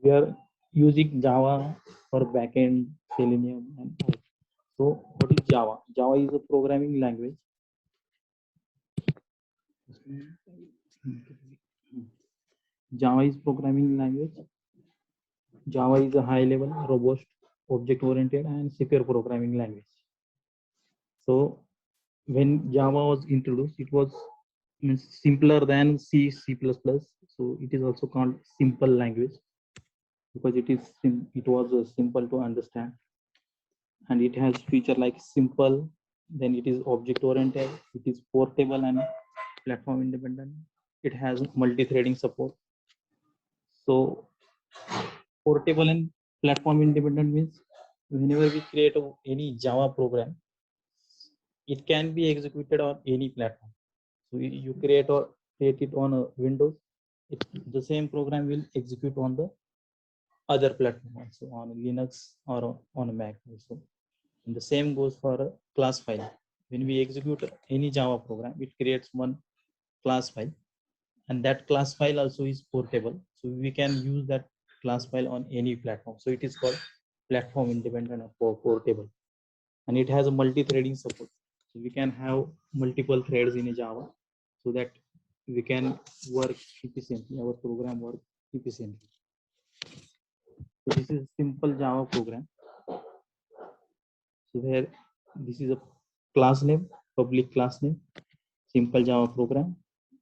We are using Java for backend, Selenium, and all. So what is Java? Java is a programming language. Java is programming language. Java is a high-level, robust, object-oriented, and secure programming language. So when Java was introduced, it was simpler than C, C++. So it is also called simple language because it was simple to understand, and it has feature like simple. Then it is object-oriented. It is portable and platform independent. It has multi-threading support. So portable and platform independent means whenever we create any Java program, it can be executed on any platform. So you create it on a Windows, the same program will execute on the other platform also, on Linux or on a Mac also. And the same goes for a class file. When we execute any Java program, it creates one class file, and that class file also is portable. So we can use that class file on any platform. So it is called platform independent or portable, and it has a multi-threading support. So we can have multiple threads in a Java so that we can work efficiently, our program work efficiently. So this is simple Java program. So here, this is a class name, public class name, simple Java program,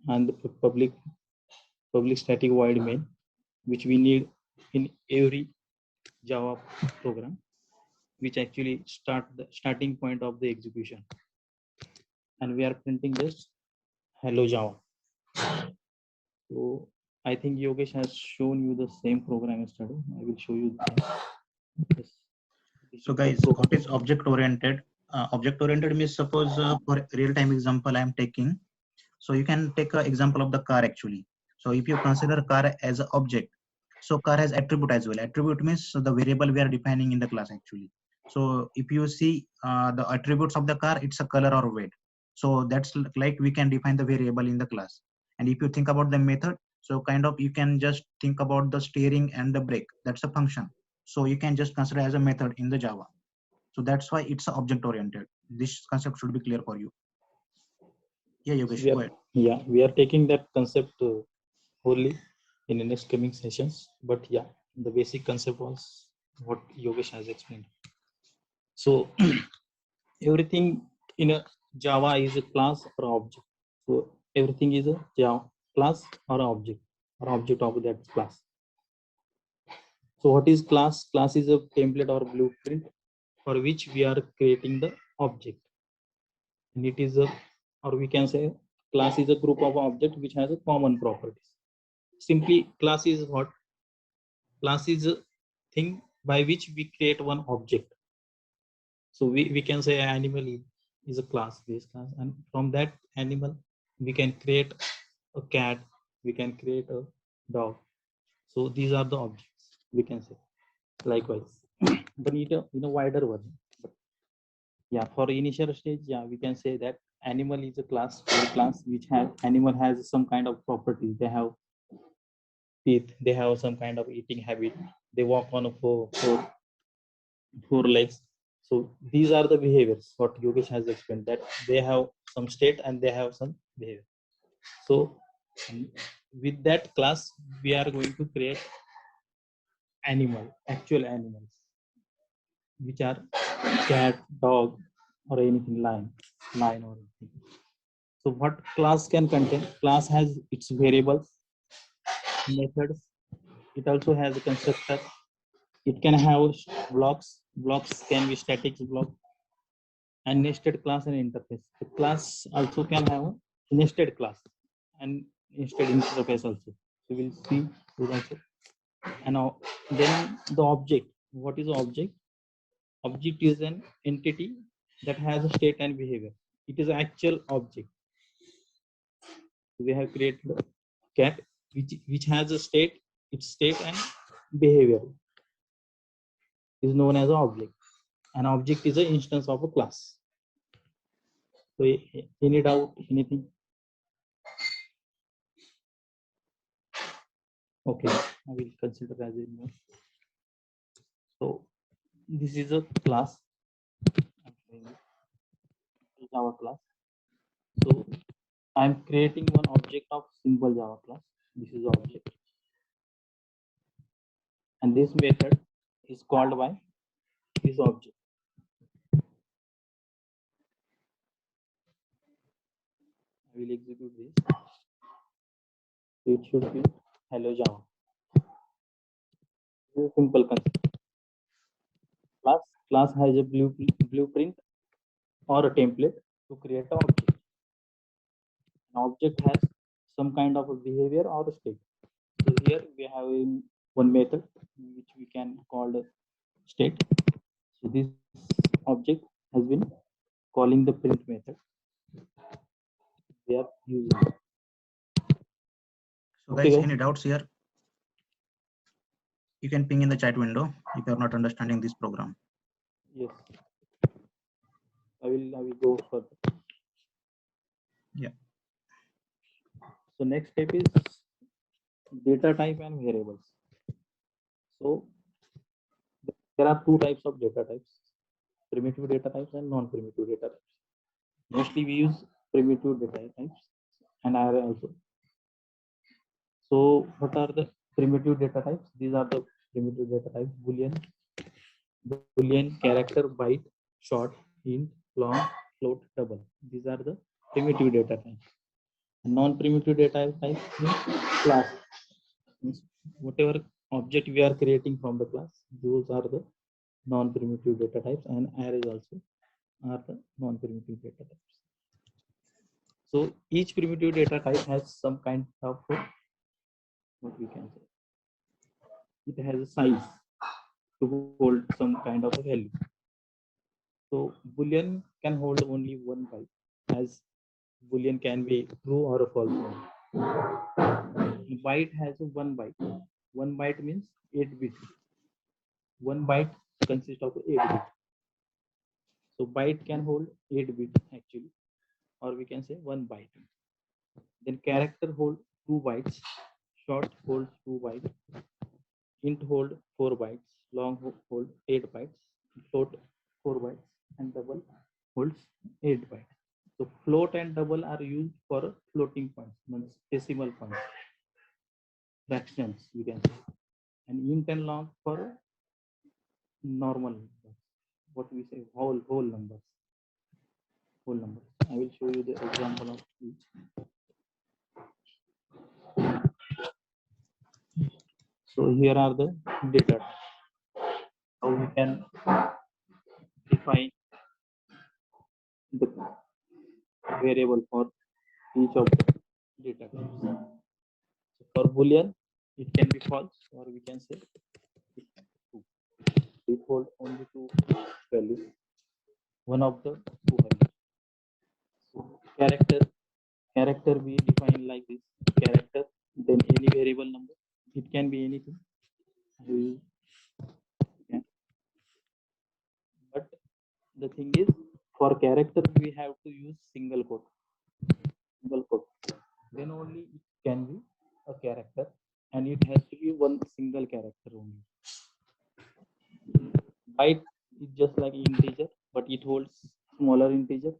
and the public static void main, which we need in every Java program, which actually start the starting point of the execution. And we are printing this hello Java. So I think Yogesh has shown you the same program yesterday. I will show you this. So guys, what is object oriented? Object oriented means, suppose for real time example I am taking. So you can take an example of the car actually. So if you consider car as an object, so car has attribute as well. Attribute means the variable we are defining in the class actually. So if you see the attributes of the car, it's a color or weight. So that's like we can define the variable in the class. And if you think about the method, so kind of you can just think about the steering and the brake. That's a function. So you can just consider as a method in the Java. So that's why it's object oriented. This concept should be clear for you. Yeah, Yogesh, go ahead. Yeah, we are taking that concept wholly in the next coming sessions. But yeah, the basic concept was what Yogesh has explained. So everything in a Java is a class or object. So everything is a Java class or object of that class. So what is class? Class is a template or blueprint for which we are creating the object. And it is a, or we can say class is a group of objects which has a common properties. Simply class is what? Class is a thing by which we create one object. So we can say animal is a class, base class, and from that animal we can create a cat, we can create a dog. So these are the objects we can say. Likewise, but in a wider version. Yeah, for initial stage, yeah, we can say that animal is a class, which has animal has some kind of properties. They have teeth, they have some kind of eating habit, they walk on a four legs. So these are the behaviors what Yogesh has explained, that they have some state and they have some behavior. So with that class we are going to create actual animals, which are cat, dog, or anything, lion or anything. So what class can contain? Class has its variables, methods. It also has a constructor. It can have blocks. Blocks can be static block and nested class and interface. The class also can have a nested class and nested interface also. So we'll see those also. And then the object. What is the object? Object is an entity that has a state and behavior. It is an actual object. So we have created a cat which has a state, its state and behavior is known as an object. An object is an instance of a class. So any doubt, anything? Okay, I will consider as a node. So this is a class. I'm showing you Java class. So I'm creating one object of simple Java class. This is object, and this method is called by this object. I will execute this. It should be hello Java. This is a simple concept. Class has a blueprint or a template to create an object. An object has some kind of a behavior or a state. So here we have one method which we can call the state. So this object has been calling the print method. We are using it. So Okay, guys, guys. any doubts here? You can ping in the chat window if you are not understanding this program. Yes. I will go further. Yeah. So next step is data type and variables. So there are two types of data types: primitive data types and non-primitive data types. Mostly we use primitive data types and array also. So what are the primitive data types? These are the primitive data types: Boolean, character, byte, short, int, long, float, double. These are the primitive data types. Non-primitive data types means class. Means whatever object we are creating from the class, those are the non-primitive data types, and arrays also are the non-primitive data types. So each primitive data type has some kind of what we can say. It has a size to hold some kind of a value. So Boolean can hold only one byte, as Boolean can be true or a false one. Byte has a one byte. One byte means 8 bits. One byte consists of 8 bits. So byte can hold 8 bits actually, or we can say one byte. Then character hold 2 bytes, short holds 2 bytes, int hold 4 bytes, long hold 8 bytes, float 4 bytes, and double holds 8 bytes. So float and double are used for floating points, means decimal points, fractions we can say, and int and long for normal numbers, what we say whole numbers. Whole numbers. I will show you the example of each. So here are the data. How we can define the variable for each of the data types. So for Boolean, it can be false, or we can say it true. It holds only two values, one of the two values. So character we define like this: character, then any variable number. It can be anything. But the thing is, for character we have to use single quote. Then only it can be a character, and it has to be one single character only. Byte is just like integer, but it holds smaller integer.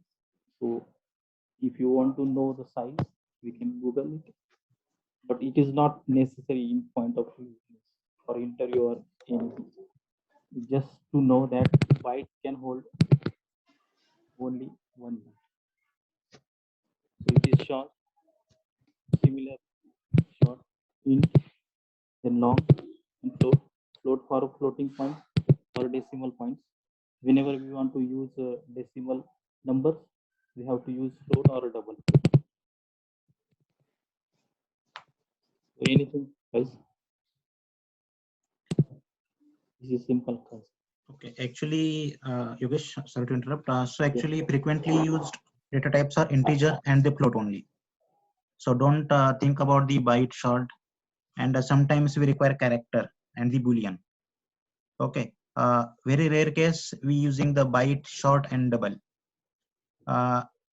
So if you want to know the size, we can Google it, but it is not necessary in point of view for interview or anything. Just to know that byte can hold only one byte. So it is short, similar, short, int, then long, and float for floating points or decimal points. Whenever we want to use decimal numbers, we have to use float or a double. So anything, guys? This is simple concept. Okay, actually, Yogesh, sorry to interrupt. So actually, frequently used data types are integer and the float only. So don't think about the byte, short, and sometimes we require character and the Boolean. Okay, very rare case we using the byte, short, and double.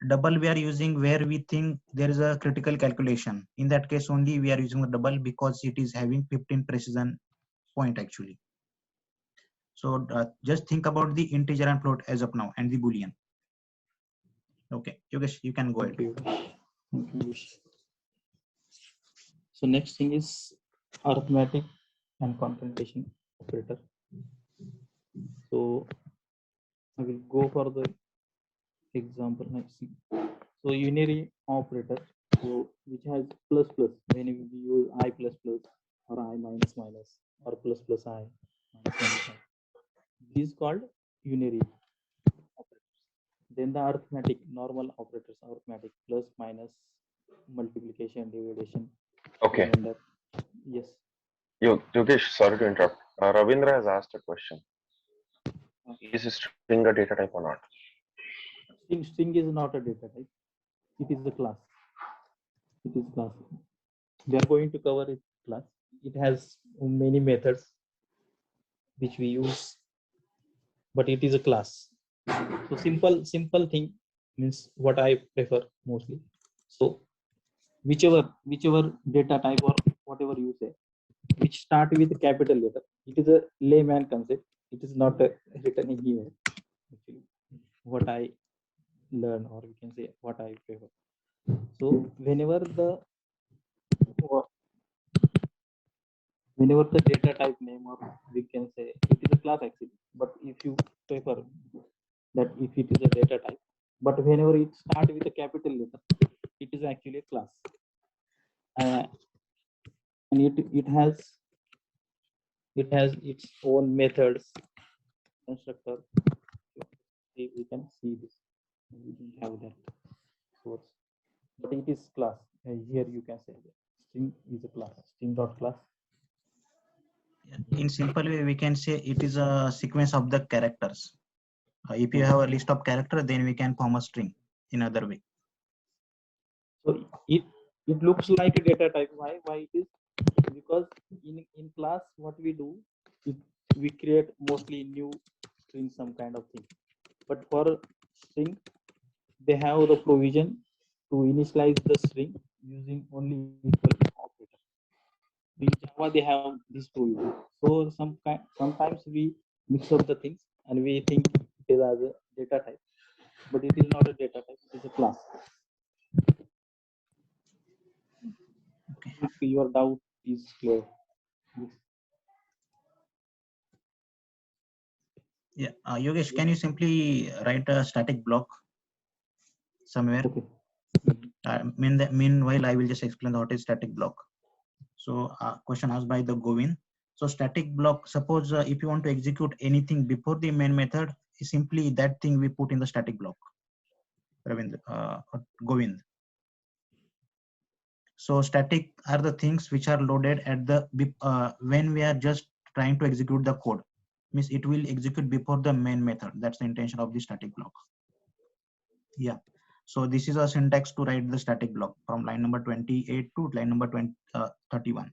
double we are using where we think there is a critical calculation. In that case only we are using the double because it is having 15 precision point actually. So just think about the integer and float as of now and the boolean. Okay, Yogesh, you can go ahead. Thank you. Thank you. So next thing is arithmetic and concentration operator. So I will go for the example next thing. So unary operator, so which has plus plus when we use I plus plus or I minus minus or plus plus I minus minus I. This is called unary operators. Then the arithmetic normal operators, arithmetic plus minus multiplication division. Okay. Remainder. Yes. Yogesh, sorry to interrupt. Ravindra has asked a question. Is string a data type or not? String is not a data type. It is a class. It is class. We are going to cover it class. It has many methods which we use, but it is a class. So simple thing means what I prefer mostly. So whichever data type or whatever you say, which start with a capital letter, it is a layman concept. It is not written anywhere. Actually, what I learn, or we can say what I prefer. So whenever the data type name, or we can say it is a class actually, but if you prefer that if it is a data type, but whenever it starts with a capital letter, it is actually a class. And it has its own methods, constructor. We can see this. We don't have that source, but it is class. Here you can say that string is a class. String dot class. In simple way, we can say it is a sequence of the characters. If you have a list of characters, then we can form a string in other way. So it looks like a data type. Why it is? Because in class what we do, we create mostly new string, some kind of thing. But for string, they have the provision to initialize the string using only equal operator. In Java, they have this provision. So sometimes we mix up the things and we think it is as a data type, but it is not a data type. It is a class. Okay. If your doubt is clear. Yeah, Yogesh, can you simply write a static block somewhere? Okay. Meanwhile, I will just explain what is static block. So, question asked by the Govind. So, static block. Suppose if you want to execute anything before the main method, is simply that thing we put in the static block. Govind. So, static are the things which are loaded at the when we are just trying to execute the code. Means it will execute before the main method. That's the intention of the static block. Yeah. So this is a syntax to write the static block from line number 28 to line number 31.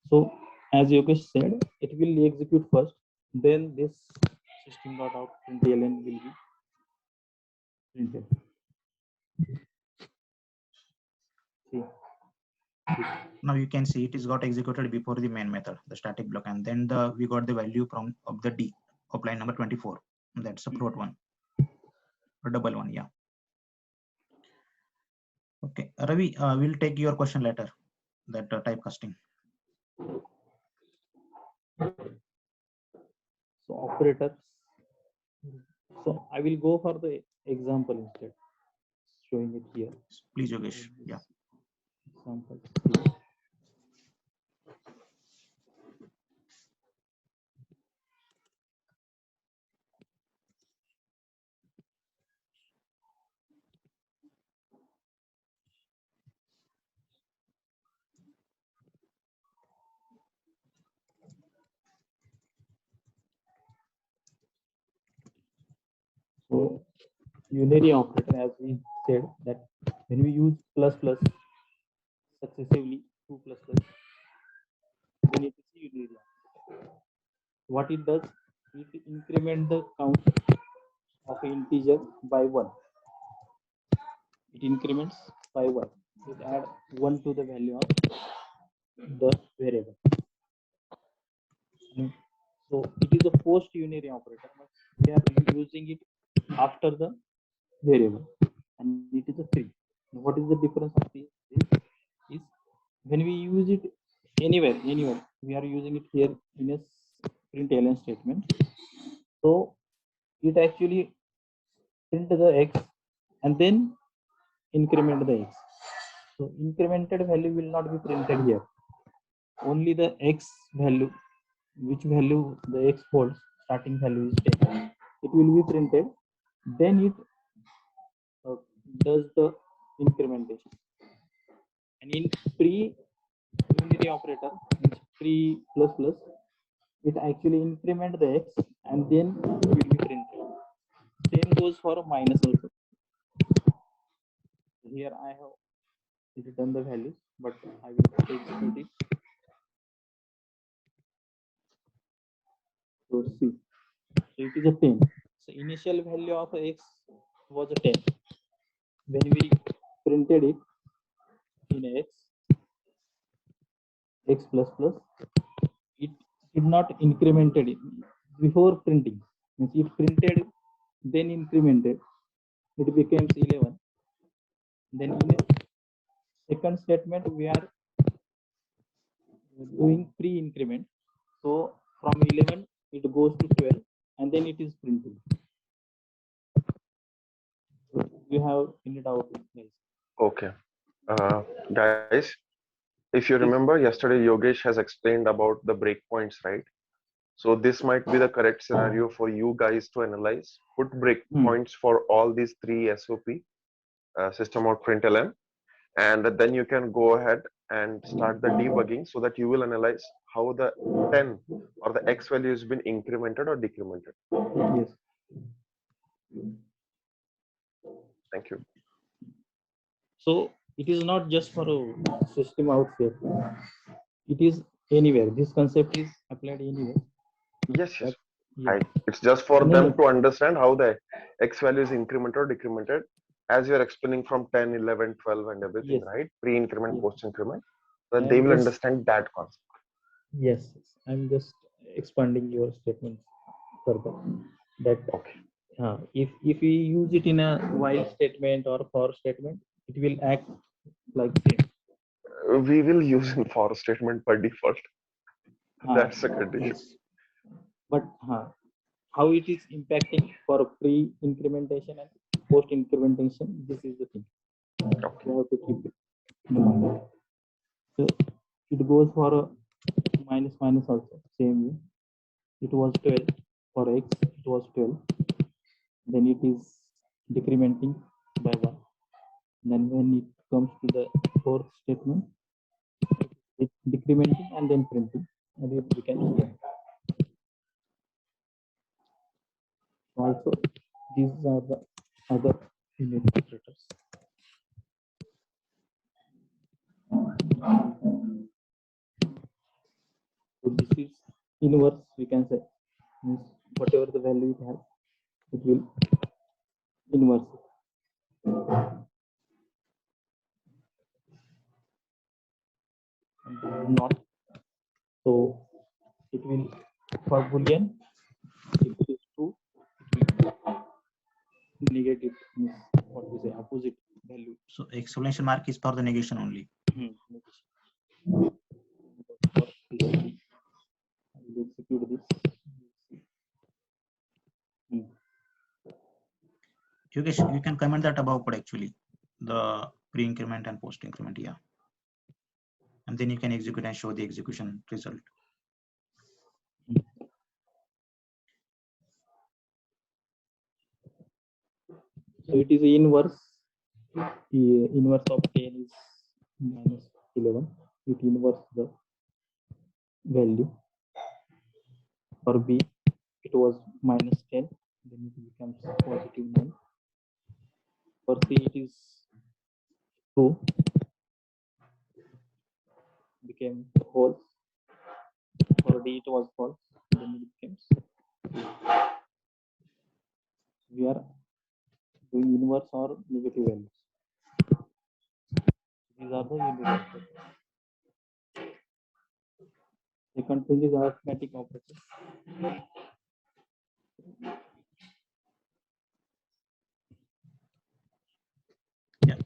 So as Yogesh said, it will execute first, then this system.out println will be printed. See. Now you can see it is got executed before the main method, the static block, and then we got the value from of the D of line number 24. That's a float one or double one, yeah. Okay, Ravi, we'll take your question later. That typecasting. So operators. So I will go for the example instead, showing it here. Please, Yogesh. Yeah. Example. So unary operator, as we said, that when we use plus plus successively, 2 plus plus, then it is unary operator. What it does, it increment the count of an integer by 1. It increments by 1. It add 1 to the value of the variable. So it is a post unary operator, but we are using it after the variable, and it is a three. What is the difference of this? Is when we use it anywhere, we are using it here in a println statement. So it actually print the x and then increment the x. So incremented value will not be printed here. Only the x value, which value the x holds, starting value is 10. It will be printed. Then it does the incrementation. And in pre-unary operator, which pre plus plus, it actually increment the x and then it will be printed. Same goes for minus also. Here I have written the values, but I will execute it. So see, so it is a 10. So initial value of x was a 10. When we printed it in x plus plus, it did not incremented it before printing. Means it printed, then incremented, it becomes 11. Then in a second statement, we are doing pre-increment. So from 11, it goes to 12, and then it is printed. So you have any doubt, guys? Okay. Guys, if you remember yesterday, Yogesh has explained about the breakpoints, right? So this might be the correct scenario for you guys to analyze. Put breakpoints for all these three SOP, system out println, and then you can go ahead and start the debugging so that you will analyze how the 10 or the x value has been incremented or decremented. Yes. Thank you. So it is not just for a system out here. It is anywhere. This concept is applied anywhere. Yes, yes. Yeah. It's just for No, them no. to understand how the x value is incremented or decremented, as you're explaining from 10, 11, 12 and everything, Yes. right? Pre-increment, Yes. post-increment, so that I they am will just- understand that concept. Yes, I'm just expanding your statement further. That Okay. if we use it in a while statement or for statement, it will act like same. We will use in for statement by default. That's a condition. Yes. But how it is impacting for pre-incrementation and post-incrementation, this is the thing. Okay. You have to keep it in mind. So it goes for a minus minus also, same way. It was 12 for x, it was 12. Then it is decrementing by 1. Then when it comes to the fourth statement, it's decrementing and then printing, and it becomes 1. Also, these are the other unary operators. So this is inverse, we can say. Means whatever the value it has, it will inverse it. And not. So it will, for Boolean, if it is true, it will negative, means what we say, opposite value. So exclamation mark is for the negation only. Execute this. You can comment that above code actually, the pre-increment and post-increment, yeah. And then you can execute and show the execution result. So it is inverse. The inverse of 10 is minus 11. It inverse the value. For B, it was minus 10. Then it becomes positive 9. For C it is true, became false. For D it was false, then it becomes true. We are doing inverse or negative values. These are the universal. Second thing is arithmetic operator. Yeah,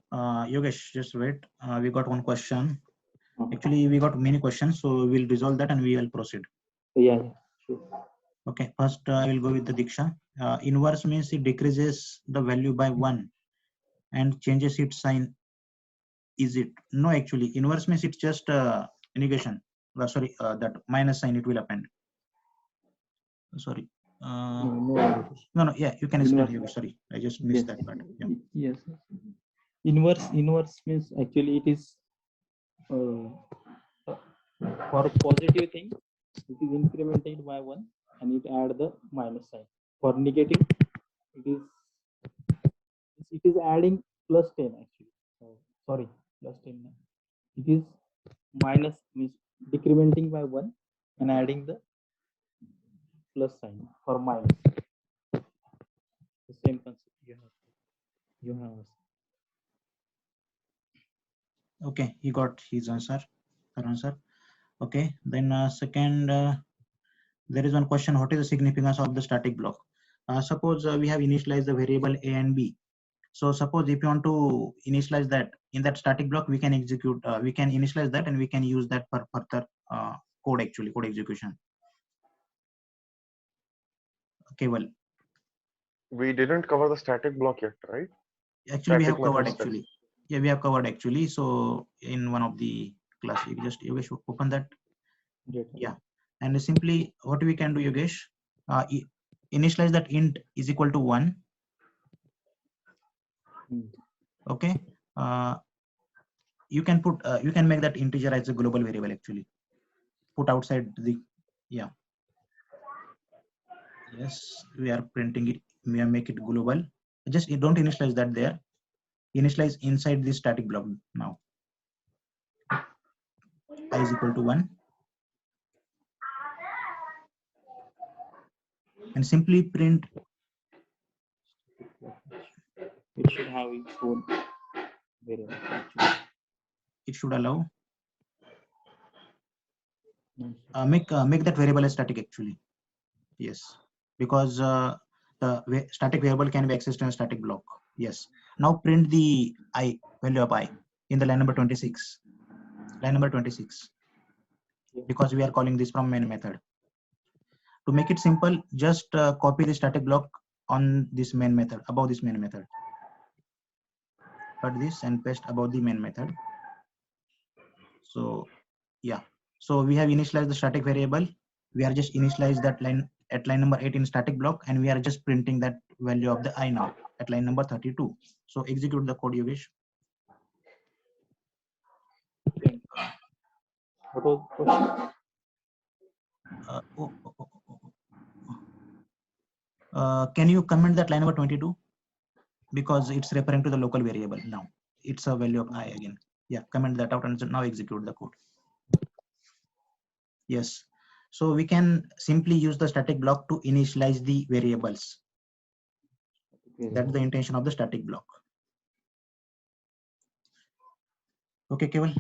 Yogesh, just wait. We got one question. Actually, we got many questions, so we'll resolve that and we will proceed. Yeah, sure. Okay, first I will go with the Diksha. Inverse means it decreases the value by 1 and changes its sign. Is it? No, actually, inverse means it's just negation. Sorry, that minus sign it will append. Sorry. No, yeah, you can explain. Yogesh, sorry, I just missed that part. Yeah. Yes. Inverse means actually it is for positive thing, it is incremented by 1 and it add the minus sign. For negative, it is adding plus 10 actually. Sorry, plus 10. It is minus means decrementing by 1 and adding the plus sign for minus. The same concept you have. Okay, he got his answer. Her answer. Okay, then second, there is one question: what is the significance of the static block? Suppose we have initialized the variable a and b. So suppose if you want to initialize that in that static block, we can execute, we can initialize that and we can use that for further code execution. Okay, well. We didn't cover the static block yet, right? Actually, we have covered actually. Yeah, we have covered actually. So in one of the class, you just Yogesh open that. Yeah, and simply what we can do, Yogesh, initialize that int is equal to 1. Okay, you can put you can make that integer as a global variable actually. Put outside the yeah. Yes, we are printing it. We are make it global. Just don't initialize that there. Initialize inside this static block now. I is equal to 1. And simply print. It should have its own variable. It should allow. Make that variable as static actually. Yes, because the static variable can be accessed in a static block. Yes. Now print the I value of I in the line number 26. Line number 26. Because we are calling this from main method. To make it simple, just copy the static block on this main method, above this main method. Cut this and paste above the main method. So yeah, so we have initialized the static variable. We are just initialize that line at line number 8 in static block, and we are just printing that value of the I now at line number 32. So execute the code, Yogesh. What was the question? Can you comment that line number 22? Because it's referring to the local variable now. It's a value of I again. Yeah, comment that out and now execute the code. Yes. So we can simply use the static block to initialize the variables. That's the intention of the static block. Okay, Keval.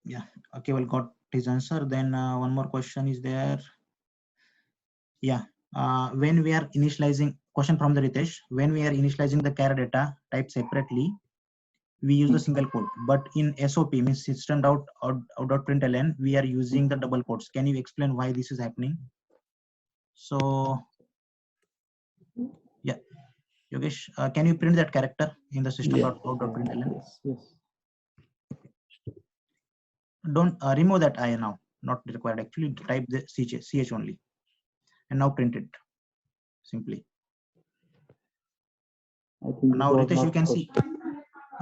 Yeah, Keval got his answer. Then one more question is there. Yeah, when we are initializing, question from the Ritesh, when we are initializing the char data type separately, we use the single quote, but in SOP means system.out.println, we are using the double quotes. Can you explain why this is happening? So yeah, Yogesh, can you print that character in the system.out.println? Yes. Don't remove that I now, not required. Actually, type the ch only, and now print it simply. I think now Ritesh, you can see.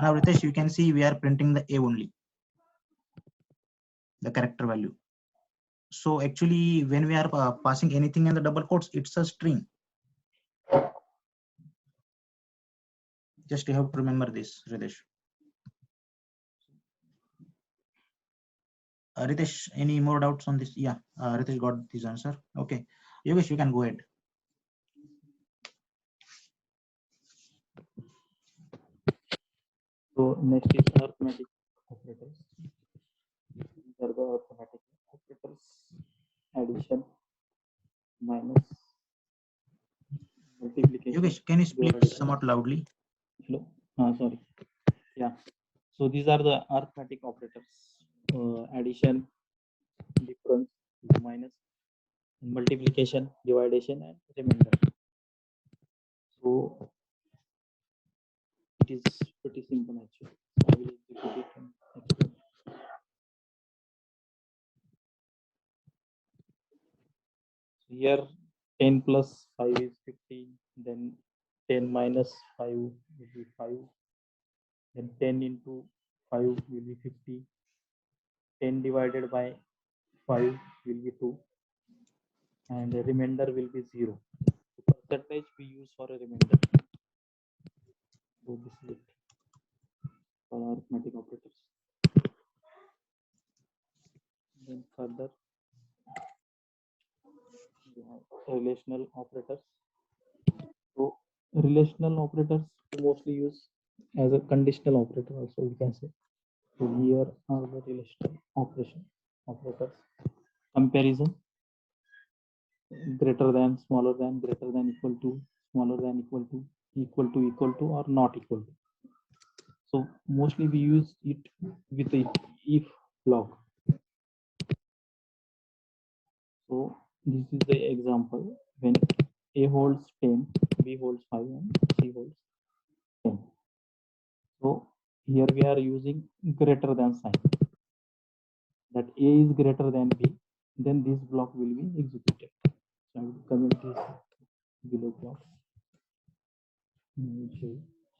Now Ritesh, you can see we are printing the A only, the character value. So actually, when we are passing anything in the double quotes, it's a string. Just you have to remember this, Ritesh. Ritesh, any more doubts on this? Yeah, Ritesh got this answer. Okay, Yogesh, you can go ahead. So next is arithmetic operators. These are the arithmetic operators: addition, minus, multiplication. Yogesh, can you speak division. somewhat loudly? Hello. Sorry. Yeah. So these are the arithmetic operators: addition, difference, minus, multiplication, division, and remainder. So it is pretty simple actually. I will execute it and explain. So here 10 plus 5 is 15, then 10 minus 5 will be 5, then 10 into 5 will be 50, 10 divided by 5 will be 2, and the remainder will be 0. The percentage we use for a remainder. So this is it for arithmetic operators. Then further we have relational operators. So relational operators we mostly use as a conditional operator also, we can say. So here are the relational operators: comparison, greater than, smaller than, greater than, equal to, smaller than, equal to, equal to, or not equal to. So mostly we use it with the if block. So this is the example when A holds 10, B holds 5, and C holds 10. So here we are using greater than sign. That A is greater than B, then this block will be executed. So I will comment this below block.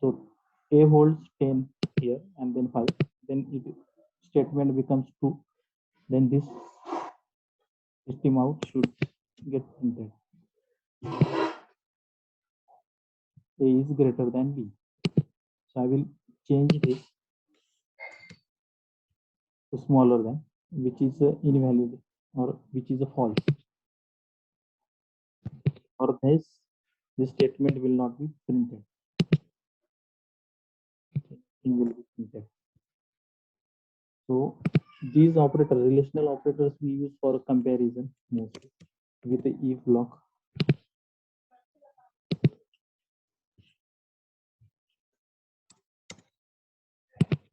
So A holds 10 here and then 5, then it statement becomes true, then this system out should get printed. A is greater than B. So I will change this to smaller than, which is invalid or which is a false. For this statement will not be printed. It will be printed. So these operators, relational operators, we use for comparison mostly with the if block.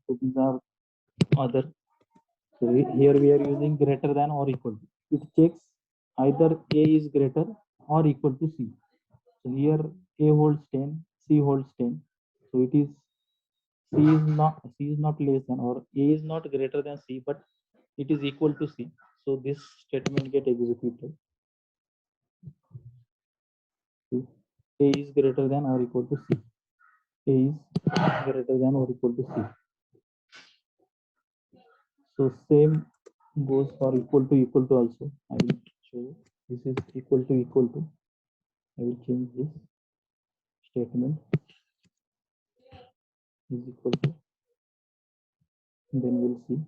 So these are other. So here we are using greater than or equal to. It checks either A is greater or equal to C. So here A holds 10, C holds 10. So it is C is not less than, or A is not greater than C, but it is equal to C. So this statement get executed. A is greater than or equal to C. A is greater than or equal to C. So same goes for equal to also. I will show you. This is equal to. I will change this statement is equal to. And then we'll see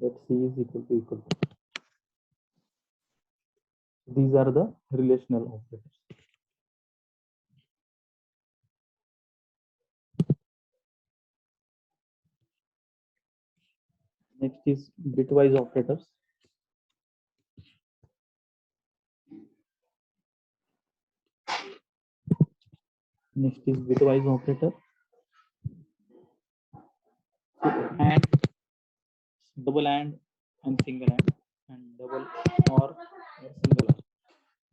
that C is equal to. These are the relational operators. Next is bitwise operators. Next is bitwise operator. So and, double and single and double or single or.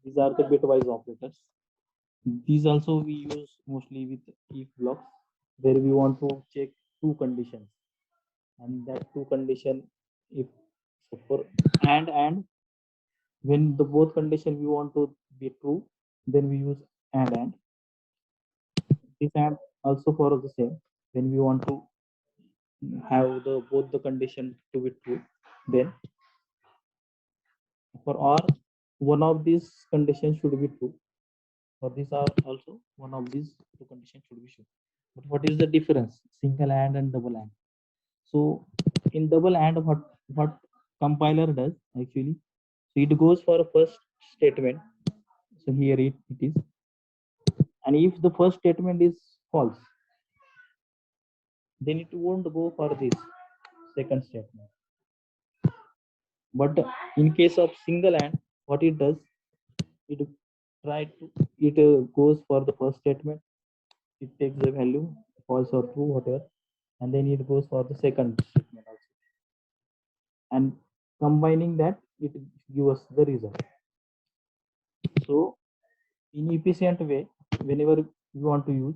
These are the bitwise operators. These also we use mostly with if blocks, where we want to check two conditions, and that two condition, if so for and when the both condition we want to be true, then we use and this and also for the same, when we want to have the both the condition to be true, then for or one of these conditions should be true, For this are also one of these two conditions should be shown. But what is the difference? Single and double and. So in double and what compiler does actually, so it goes for a first statement. So here it is, and if the first statement is false, then it won't go for this second statement. But in case of single and, what it does, it try to it goes for the first statement, it takes the value false or true whatever, and then it goes for the second statement also, and combining that it gives us the result. So in efficient way, whenever you want to use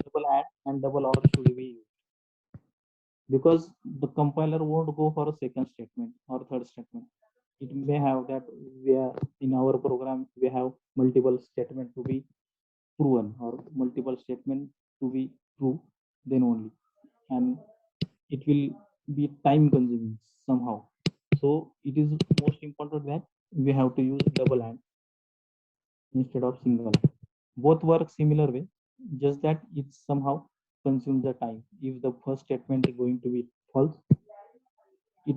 double and double or should be used, because the compiler won't go for a second statement or third statement. It may have that we are in our program we have multiple statement to be proven or multiple statement to be true, then only, and it will be time consuming somehow. So it is most important that we have to use double and instead of single and. Both work similar way, just that it somehow consumes the time. If the first statement is going to be false, it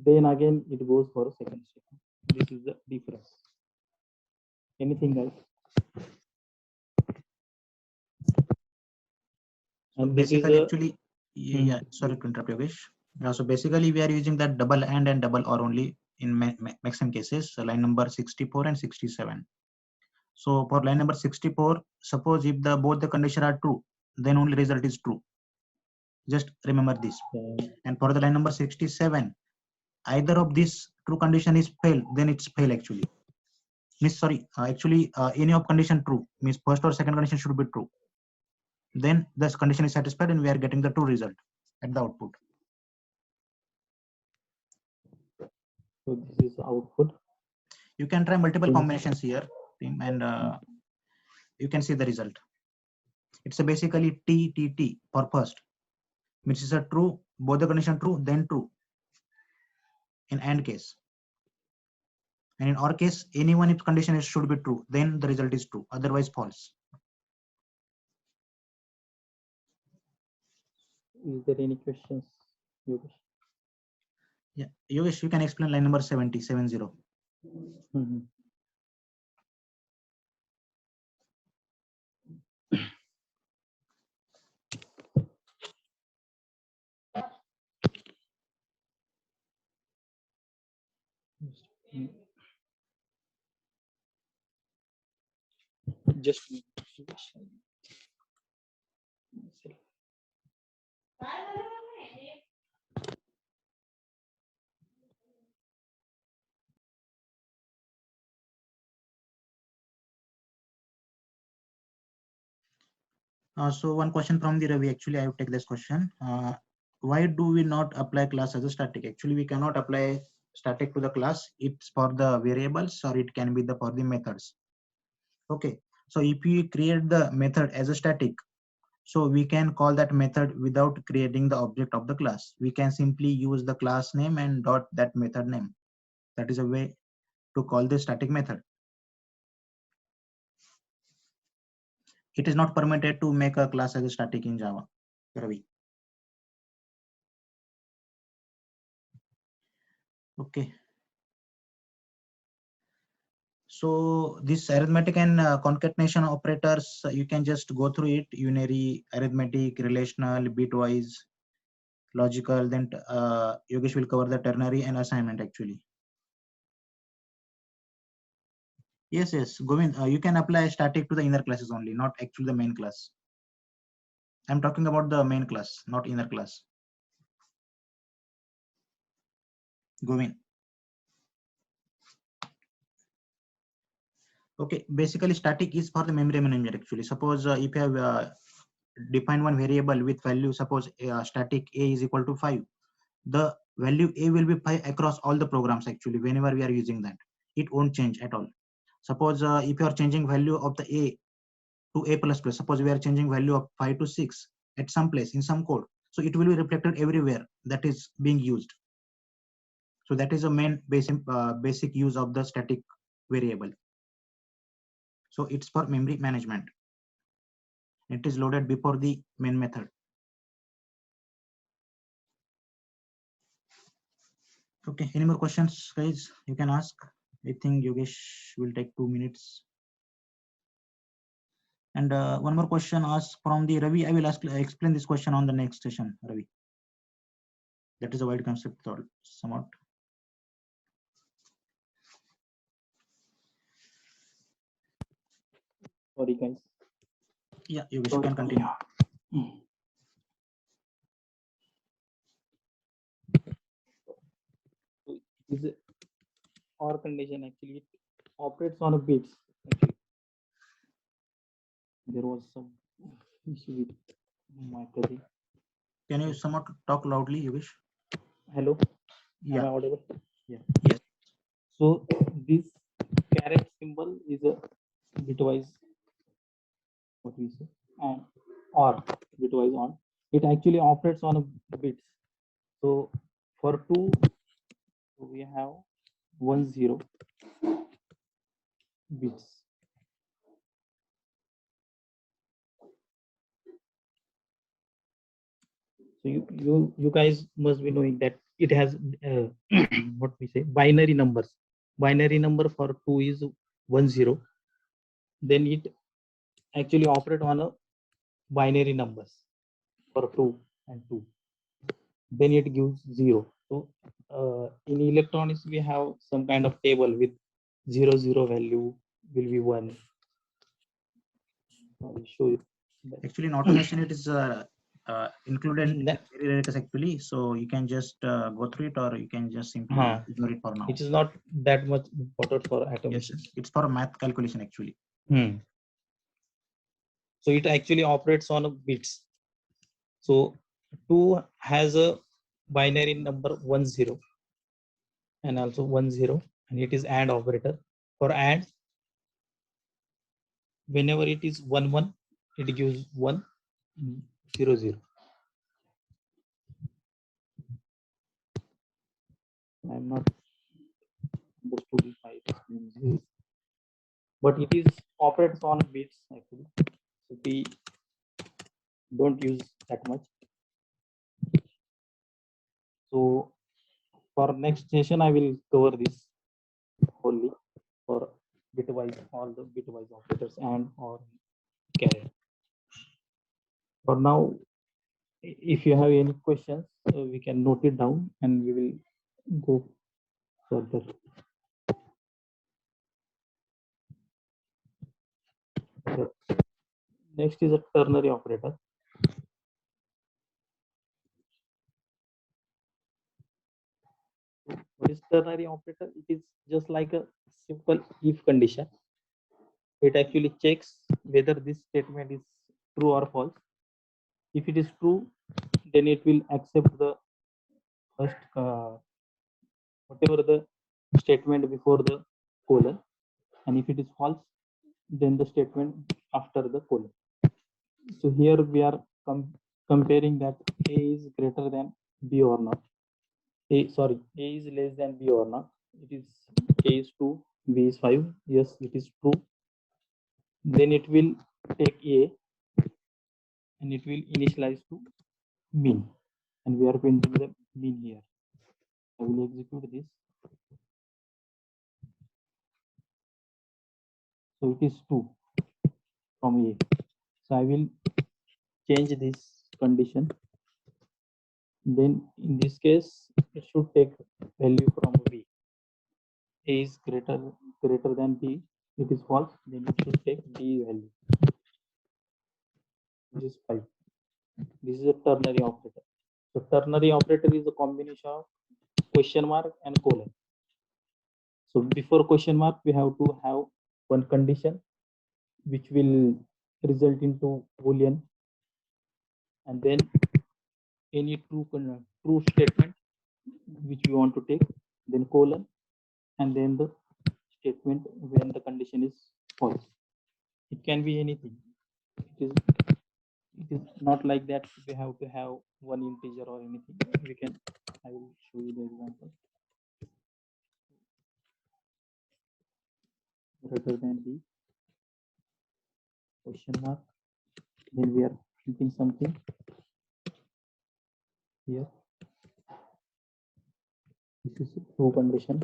then again it goes for a second statement. This is the difference. Anything else? So And this is basically, a actually, yeah, sorry to interrupt, Yogesh. So basically, we are using that double and double or only in maximum cases, so line number 64 and 67. So for line number 64, suppose if the both the condition are true, then only result is true. Just remember this. And for the line number 67, either of this true condition is fail, then it's fail actually. Means sorry, actually any of condition true means first or second condition should be true. Then this condition is satisfied and we are getting the true result at the output. so this is output. You can try multiple combinations here, and you can see the result. It's a basically T for first, which is a true, both the condition true, then true in AND case. And in OR case, any one if condition is should be true, then the result is true, otherwise false. Is there any questions, Yogesh? Yeah, Yogesh, you can explain line number 70. Just So one question from the Ravi, actually I will take this question. Why do we not apply class as a static? Actually, we cannot apply static to the class. It's for the variables or it can be for the methods. Okay, so if we create the method as a static, so we can call that method without creating the object of the class. We can simply use the class name and dot that method name. That is a way to call the static method. It is not permitted to make a class as a static in Java, Ravi. Okay. So this arithmetic and concatenation operators, you can just go through it: unary, arithmetic, relational, bitwise, logical. Then Yogesh will cover the ternary and assignment actually. Yes, Govind, you can apply static to the inner classes only, not actually the main class. I'm talking about the main class, not inner class. Govind. Okay, basically static is for the memory management actually. Suppose if you have define one variable with value, suppose static a is equal to 5, the value a will be 5 across all the programs actually. Whenever we are using that, it won't change at all. Suppose if you are changing value of the a to a plus plus, suppose we are changing value of 5 to 6 at some place in some code, so it will be reflected everywhere that is being used. So that is a main basic use of the static variable. So it's for memory management. It is loaded before the main method. Okay, any more questions, guys? You can ask. I think Yogesh will take 2 minutes. And one more question asked from the Ravi. I will explain this question on the next session, Ravi. That is a wide concept thought, somewhat. Sorry, guys. Yeah, Yogesh, you can continue. Is it or condition actually it operates on a bits. Actually, there was some issue with my cousin. Can you somewhat talk loudly, Yogesh? Hello. Yeah. Am I audible? Yeah. Yes. So this caret symbol is a bitwise, what we say, and or bitwise on. It actually operates on a bits. So for 2, we have 10 bits. So you guys must be knowing that it has what we say binary numbers. Binary number for 2 is 10. Then it actually operate on a binary numbers for 2 and 2. Then it gives 0. So in electronics we have some kind of table with 0 value will be 1. I will show you. Actually, in automation, it is included in That- very rare actually. So you can just go through it, or you can just simply ignore it for now. It is not that much important for automation. Yes, it's for math calculation actually. So it actually operates on a bits. So 2 has a binary number 10 and also 10, and it is AND operator. For AND, whenever it is 1 it gives 1 0. I'm not understood if I explain this, but it is operates on bits actually. So we don't use that much. So for next session, I will cover this wholly for bitwise, all the bitwise operators and or caret. For now, if you have any questions, we can note it down and we will go further. Next is a ternary operator. What is ternary operator? It is just like a simple if condition. It actually checks whether this statement is true or false. If it is true, then it will accept the first whatever the statement before the colon, and if it is false, then the statement after the colon. So here we are comparing that A is greater than B or not. A is less than B or not. It is A is 2, B is 5. Yes, it is true. Then it will take A and it will initialize to mean, and we are printing the mean here. I will execute this. So it is 2 from A. So I will change this condition. Then in this case, it should take value from B. A is greater than B. It is false. Then it should take B value, which is 5. This is a ternary operator. So ternary operator is a combination of question mark and colon. So before question mark, we have to have one condition which will result into Boolean, and then any true statement which we want to take, then colon, and then the statement when the condition is false. It can be anything. It is not like that we have to have one integer or anything. We can, I will show you the example. Greater than B, question mark. Then we are printing something here. This is true condition.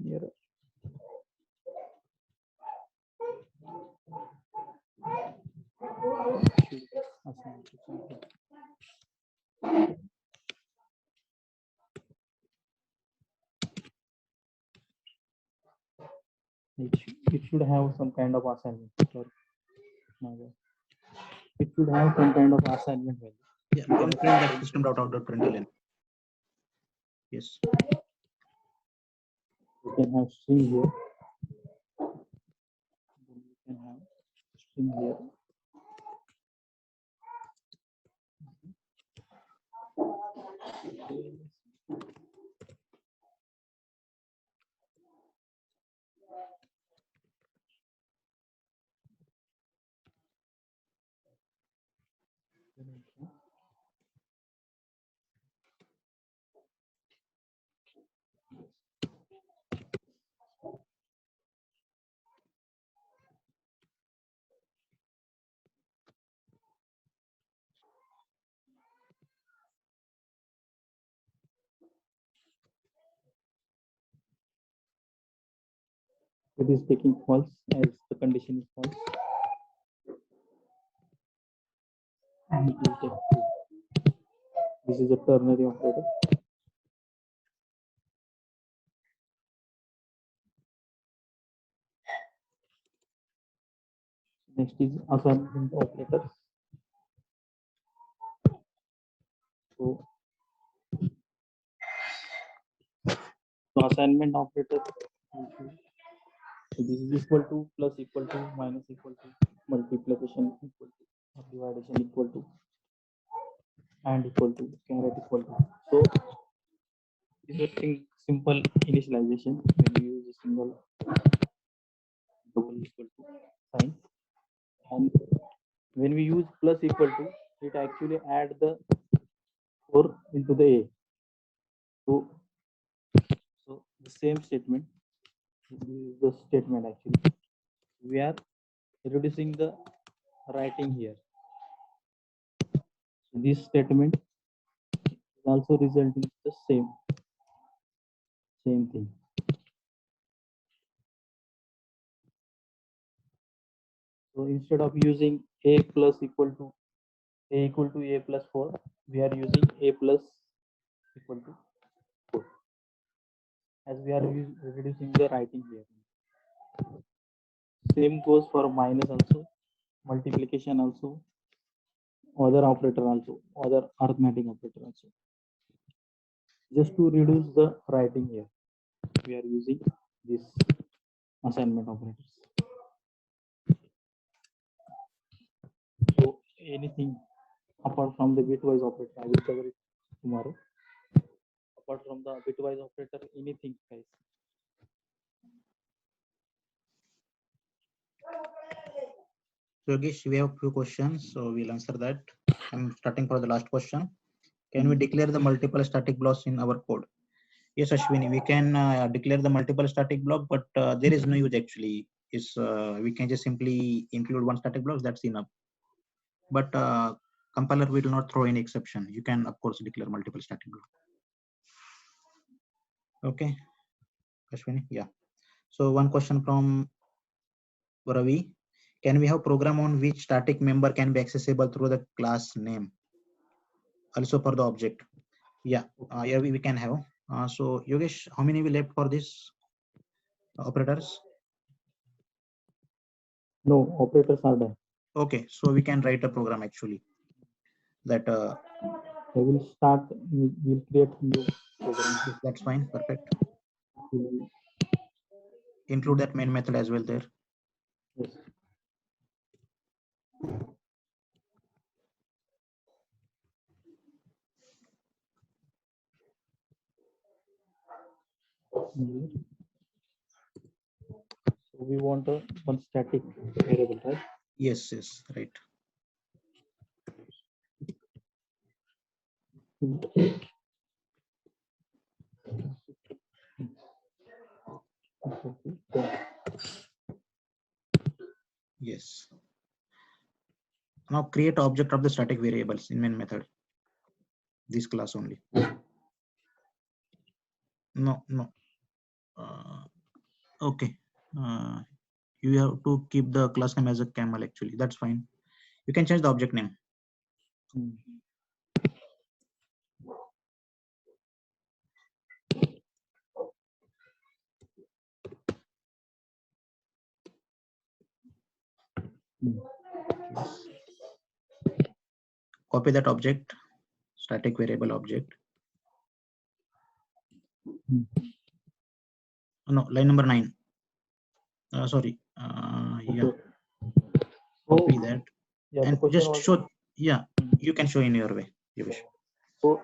Here. Assign to something. It should have some kind of assignment. Sorry. My bad. It should have some kind of assignment value. Yeah, you can print that system.out.println. Yes. You can have string here. Then you can have string here. It is taking false as the condition is false. And it will take true. This is a ternary operator. Next is assignment operators. So assignment operator. So this is equal to, plus equal to, minus equal to, multiplication equal to, or division equal to, and equal to, caret equal to. So this is a simple initialization when you use a single double equal to sign. And when we use plus equal to, it actually add the 4 into the A. So the same statement, this is the statement actually. We are reducing the writing here. So this statement is also resulting in the same thing. So instead of using A plus equal to A plus 4, we are using A plus equal to 4, as we are reducing the writing here. Same goes for minus also, multiplication also, other operator also, other arithmetic operator also. Just to reduce the writing here, we are using this assignment operators. So anything apart from the bitwise operator, I will cover it tomorrow. Apart from the bitwise operator, anything guys. So Yogesh, we have a few questions, so we'll answer that. I'm starting for the last question. Can we declare the multiple static blocks in our code? Yes, Ashwini, we can declare the multiple static block, but there is no use actually. We can just simply include one static block, that's enough. But compiler will not throw any exception. You can, of course, declare multiple static block. Okay, Ashwini, yeah. So one question from Ravi. Can we have program on which static member can be accessible through the class name? Also for the object. Yeah, yeah, we can have. So Yogesh, how many we left for this operators? No, operators are done. Okay, so we can write a program actually that I will start, we'll create new program. that's fine, perfect. We'll, Include that main method as well there. yes. here. So we want one static variable, right? Yes, yes, right. Yes. Now create object of the static variables in main method. This class only. No. Okay. You have to keep the class name as a camel actually. That's fine. You can change the object name. Yes. Copy that object, static variable object. No, line number 9. Sorry. Yeah. Copy that Yeah, the and question just was, show. Yeah, you can show in your way. You wish. so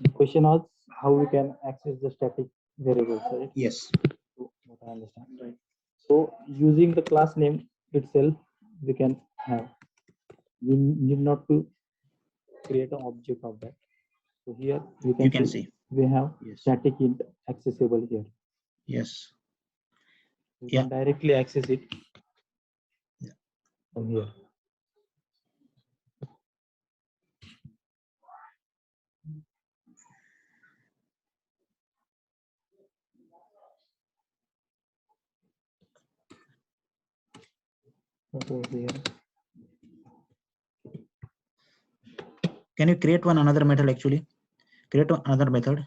the question was how we can access the static variables, right? Yes. So what I understand, right? So using the class name itself, we can have. We need not to create an object of that. So here You can see. we have Yes. static int accessible here. Yes. We Yeah. can directly access it Yeah. from here. What was here? Can you create another method actually? Create another method.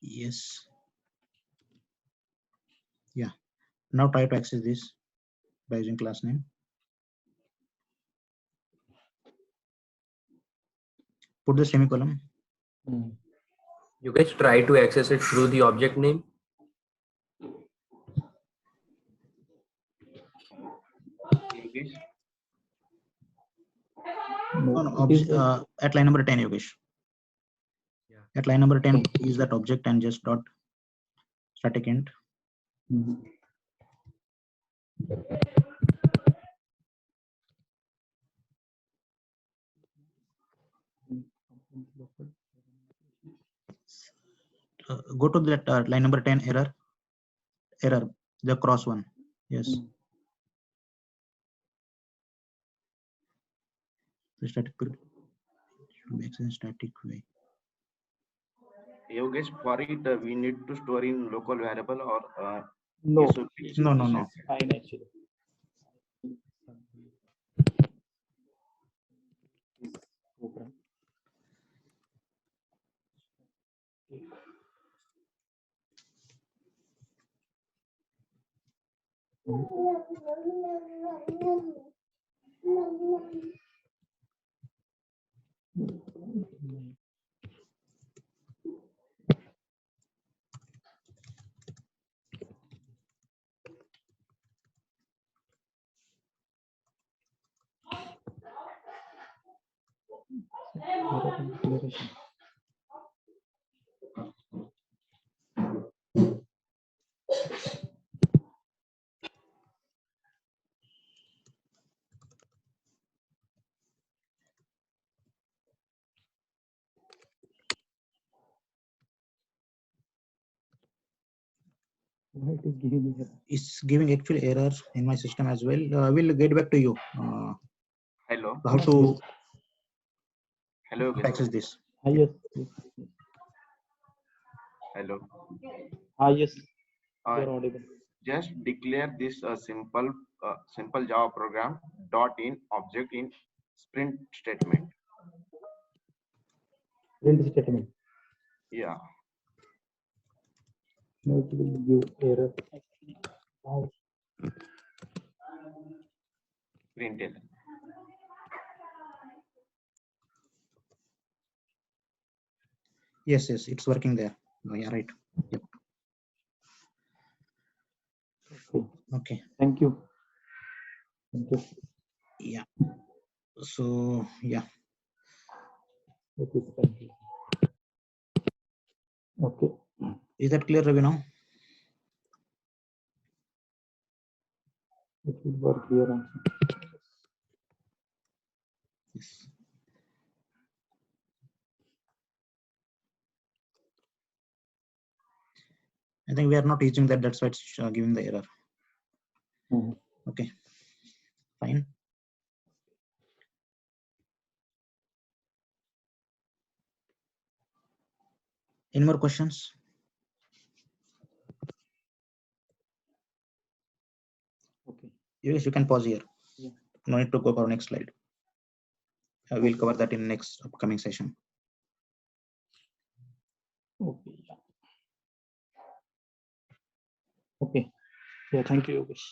Yes. Yeah. Now try to access this by using class name. Put the semicolon. You guys try to access it through the object name. No, at line number 10, Yogesh. Yeah. At line number 10, use that object and just dot static int. Go to that line number 10 error, the cross one. Yes. The static period should be accessed in static way. Yogesh, for it, we need to store in local variable or No, No. fine actually. Program. Declaration. Why it is giving me error? It's giving actually error in my system as well. We'll get back to you. hello. How to Hello, Yogesh. access this. Yes. Hello. Yes. Uh, You're audible. just declare this simple Java program dot in object in sprint statement. Print statement. Yeah. No, it will give error. Print it. Yes, it's working there. Oh, yeah, right. Yep. Okay. Okay. Thank you. Thank you. Yeah. So yeah. It is confusing. Okay. Is that clear, Ravi, now? It will work here also. Yes. I think we are not using that. That's why it's giving the error. Mhm. Okay. Fine. Any more questions? Okay. Yes, you can pause here. Yeah. No need to go for next slide. We'll Okay. cover that in next upcoming session. Okay. Yeah. Okay. Yeah. Thank you, Yogesh.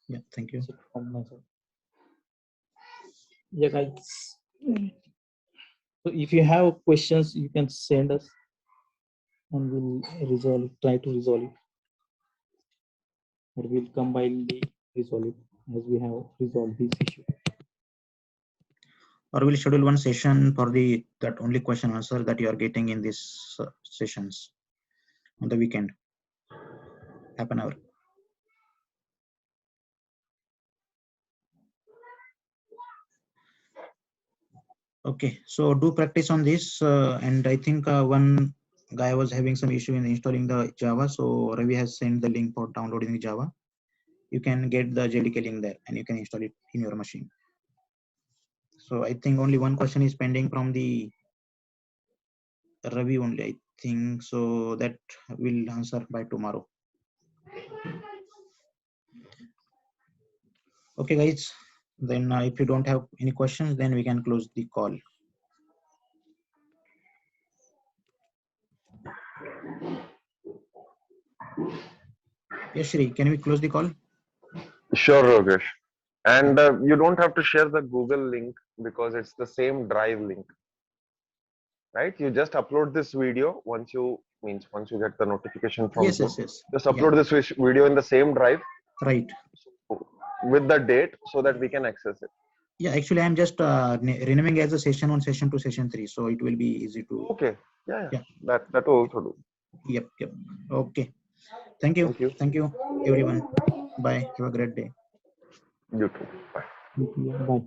Yeah. Thank you. That's it from my side. Yeah, guys. So if you have questions, you can send us, and we'll resolve it. Try to resolve it, or we'll combinedly resolve it as we have resolved this issue. Or we'll schedule one session for that only question answer that you are getting in these sessions on the weekend. Half an hour. Okay, so do practice on this, and I think one guy was having some issue in installing the Java, so Ravi has sent the link for downloading the Java. You can get the JDK link there, and you can install it in your machine. So I think only one question is pending from the Ravi only, I think, so that will answer by tomorrow. Okay, guys. Then if you don't have any questions, then we can close the call. Yes, Shri, can we close the call? Sure, Yogesh. And you don't have to share the Google link because it's the same Drive link, right? You just upload this video once you get the notification from Yes, Zoom. yes, yes. Just Yeah, upload this video in the same Drive right. with the date so that we can access it. Yeah, actually, I'm just renaming as a session 1, session 2, session 3, so it will be easy to. Okay. Yeah. Yeah. That will also do. Yep. Okay. Thank you. Thank you. Everyone. Bye. Have a great day. You too. Bye. Bye.